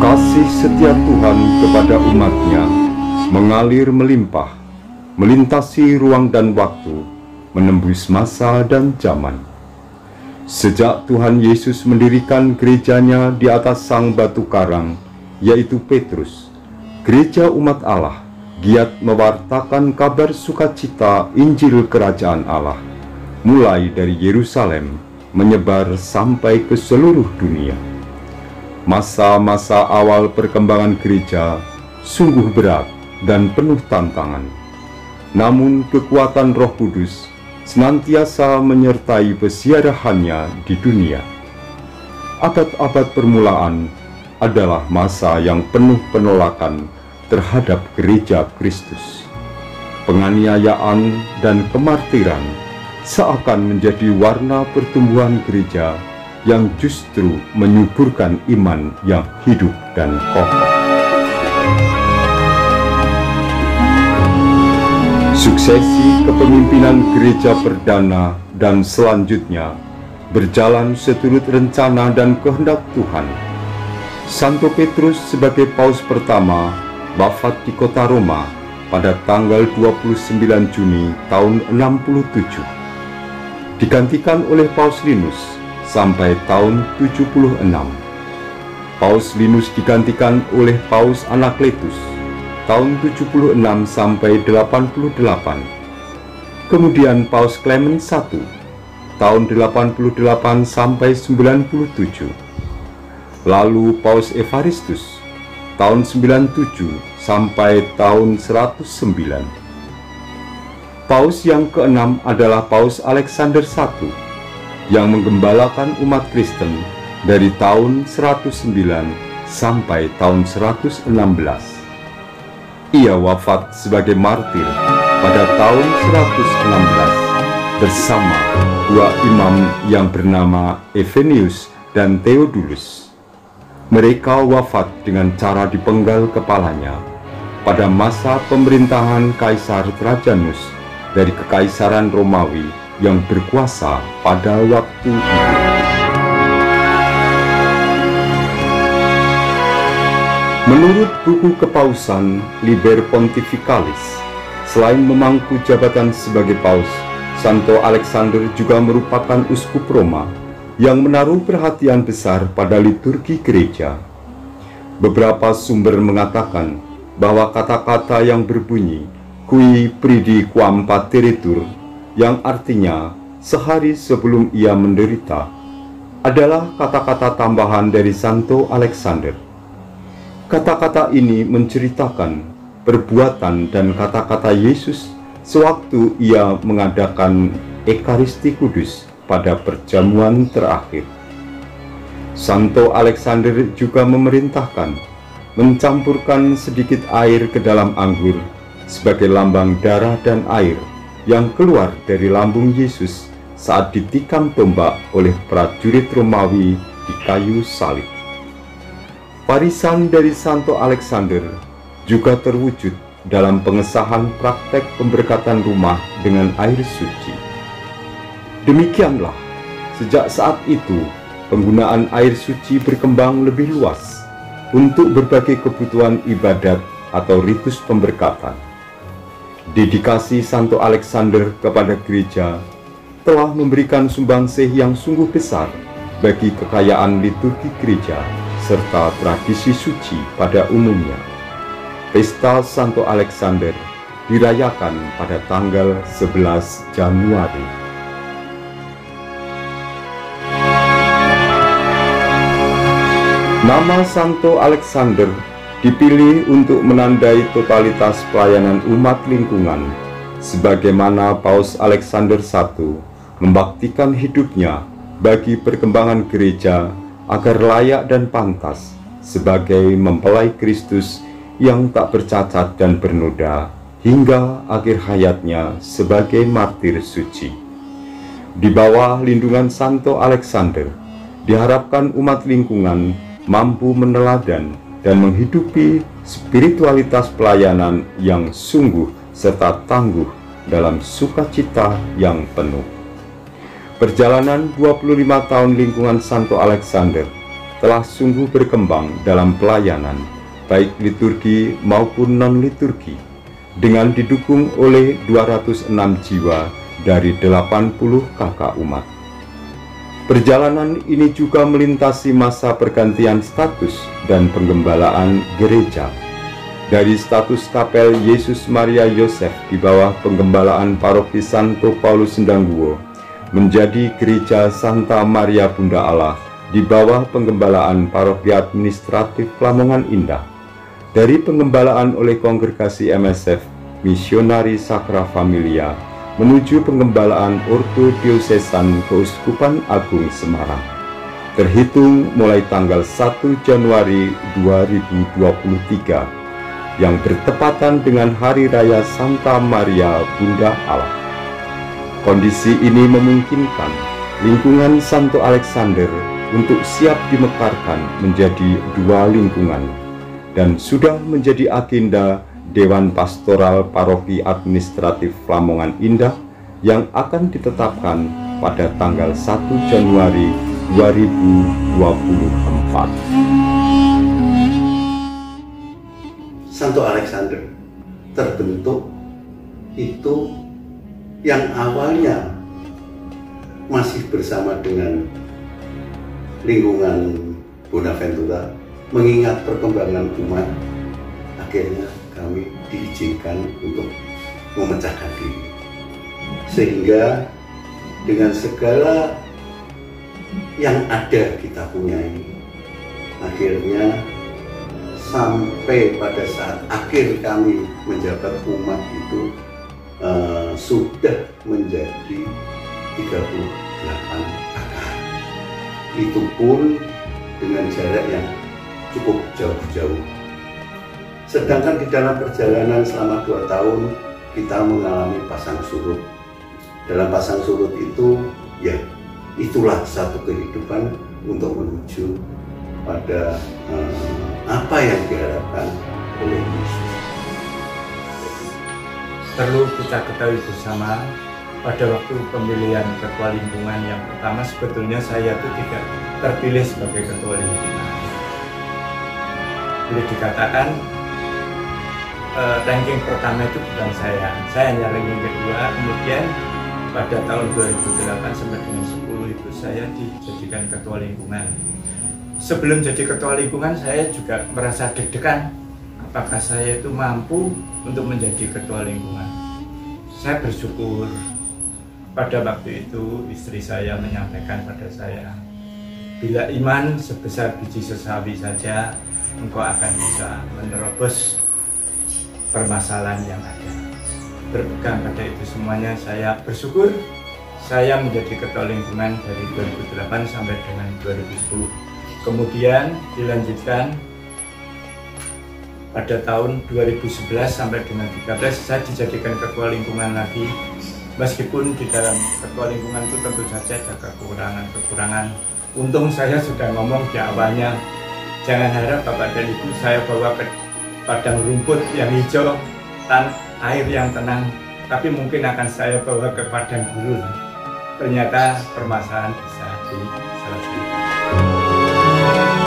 Kasih setia Tuhan kepada umat-Nya mengalir melimpah, melintasi ruang dan waktu, menembus masa dan zaman. Sejak Tuhan Yesus mendirikan gerejanya di atas sang batu karang, yaitu Petrus, gereja umat Allah giat mewartakan kabar sukacita Injil Kerajaan Allah, mulai dari Yerusalem menyebar sampai ke seluruh dunia. Masa-masa awal perkembangan gereja sungguh berat dan penuh tantangan. Namun kekuatan Roh Kudus senantiasa menyertai pesiarahannya di dunia. Abad-abad permulaan adalah masa yang penuh penolakan terhadap gereja Kristus. Penganiayaan dan kemartiran seakan menjadi warna pertumbuhan gereja yang justru menyuburkan iman yang hidup dan kokoh. Suksesi kepemimpinan gereja perdana dan selanjutnya berjalan seturut rencana dan kehendak Tuhan. Santo Petrus sebagai paus pertama wafat di kota Roma pada tanggal 29 Juni tahun 67. Digantikan oleh Paus Linus sampai tahun 76. Paus Linus digantikan oleh Paus Anakletus tahun 76 sampai 88. Kemudian Paus Clemens I tahun 88 sampai 97. Lalu Paus Evaristus tahun 97 sampai tahun 109. Paus yang keenam adalah Paus Alexander I yang menggembalakan umat Kristen dari tahun 109 sampai tahun 116. Ia wafat sebagai martir pada tahun 116 bersama dua imam yang bernama Evenius dan Theodulus. Mereka wafat dengan cara dipenggal kepalanya pada masa pemerintahan Kaisar Trajanus dari Kekaisaran Romawi yang berkuasa pada waktu itu. Menurut buku kepausan Liber Pontificalis, selain memangku jabatan sebagai paus, Santo Alexander juga merupakan uskup Roma yang menaruh perhatian besar pada liturgi gereja. Beberapa sumber mengatakan bahwa kata-kata yang berbunyi Qui pridi quam pateritur, yang artinya sehari sebelum ia menderita, adalah kata-kata tambahan dari Santo Alexander. Kata-kata ini menceritakan perbuatan dan kata-kata Yesus sewaktu ia mengadakan Ekaristi Kudus pada perjamuan terakhir. Santo Alexander juga memerintahkan mencampurkan sedikit air ke dalam anggur sebagai lambang darah dan air yang keluar dari lambung Yesus saat ditikam tombak oleh prajurit Romawi di kayu salib. Warisan dari Santo Alexander juga terwujud dalam pengesahan praktek pemberkatan rumah dengan air suci. Demikianlah, sejak saat itu penggunaan air suci berkembang lebih luas untuk berbagai kebutuhan ibadat atau ritus pemberkatan. Dedikasi Santo Alexander kepada gereja telah memberikan sumbangsih yang sungguh besar bagi kekayaan liturgi gereja serta tradisi suci pada umumnya. Pesta Santo Alexander dirayakan pada tanggal 11 Januari. Nama Santo Alexander dipilih untuk menandai totalitas pelayanan umat lingkungan, sebagaimana Paus Alexander I membaktikan hidupnya bagi perkembangan gereja agar layak dan pantas sebagai mempelai Kristus yang tak bercacat dan bernoda hingga akhir hayatnya sebagai martir suci. Di bawah lindungan Santo Alexander, diharapkan umat lingkungan mampu meneladan dan menghidupi spiritualitas pelayanan yang sungguh serta tangguh dalam sukacita yang penuh. Perjalanan 25 tahun lingkungan Santo Alexander telah sungguh berkembang dalam pelayanan, baik liturgi maupun non-liturgi, dengan didukung oleh 206 jiwa dari 80 kakak umat. Perjalanan ini juga melintasi masa pergantian status dan penggembalaan gereja. Dari status kapel Yesus Maria Yosef di bawah penggembalaan paroki Santo Paulus Sendangguo menjadi gereja Santa Maria Bunda Allah di bawah penggembalaan paroki administratif Lamongan Indah. Dari penggembalaan oleh kongregasi MSF Misionari Sacra Familia menuju penggembalaan ortodiosesan Keuskupan Agung Semarang. Terhitung mulai tanggal 1 Januari 2023 yang bertepatan dengan Hari Raya Santa Maria Bunda Allah. Kondisi ini memungkinkan lingkungan Santo Alexander untuk siap dimekarkan menjadi 2 lingkungan, dan sudah menjadi agenda Dewan Pastoral Paroki Administratif Lamongan Indah yang akan ditetapkan pada tanggal 1 Januari 2024. Santo Alexander terbentuk itu yang awalnya masih bersama dengan lingkungan Bonaventura, mengingat perkembangan umat, akhirnya kami diizinkan untuk memecahkan diri. Sehingga dengan segala yang ada kita punyai, akhirnya sampai pada saat akhir kami menjabat umat itu sudah menjadi 38 kakak. Itu pun dengan jarak yang cukup jauh-jauh. Sedangkan di dalam perjalanan selama 2 tahun kita mengalami pasang surut. Dalam pasang surut itu, ya itulah satu kehidupan untuk menuju pada apa yang diharapkan oleh Yesus. Perlu kita ketahui bersama, pada waktu pemilihan ketua lingkungan yang pertama, sebetulnya saya itu tidak terpilih sebagai ketua lingkungan. Boleh dikatakan ranking pertama itu bukan saya hanya ranking kedua. Kemudian pada tahun 2008 sampai dengan 10 itu saya dijadikan ketua lingkungan. Sebelum jadi ketua lingkungan, saya juga merasa deg-degan apakah saya itu mampu untuk menjadi ketua lingkungan. Saya bersyukur pada waktu itu istri saya menyampaikan pada saya, bila iman sebesar biji sesawi saja, engkau akan bisa menerobos permasalahan yang ada. Berpegang pada itu semuanya, saya bersyukur saya menjadi ketua lingkungan dari 2008 sampai dengan 2010. Kemudian dilanjutkan pada tahun 2011 sampai dengan 2013 saya dijadikan ketua lingkungan lagi. Meskipun di dalam ketua lingkungan itu tentu saja ada kekurangan-kekurangan. Untung saya sudah ngomong di awalnya, jangan harap Bapak dan Ibu saya bawa ke padang rumput yang hijau, air yang tenang, tapi mungkin akan saya bawa ke padang gurun. Ternyata permasalahan bisa diselesaikan.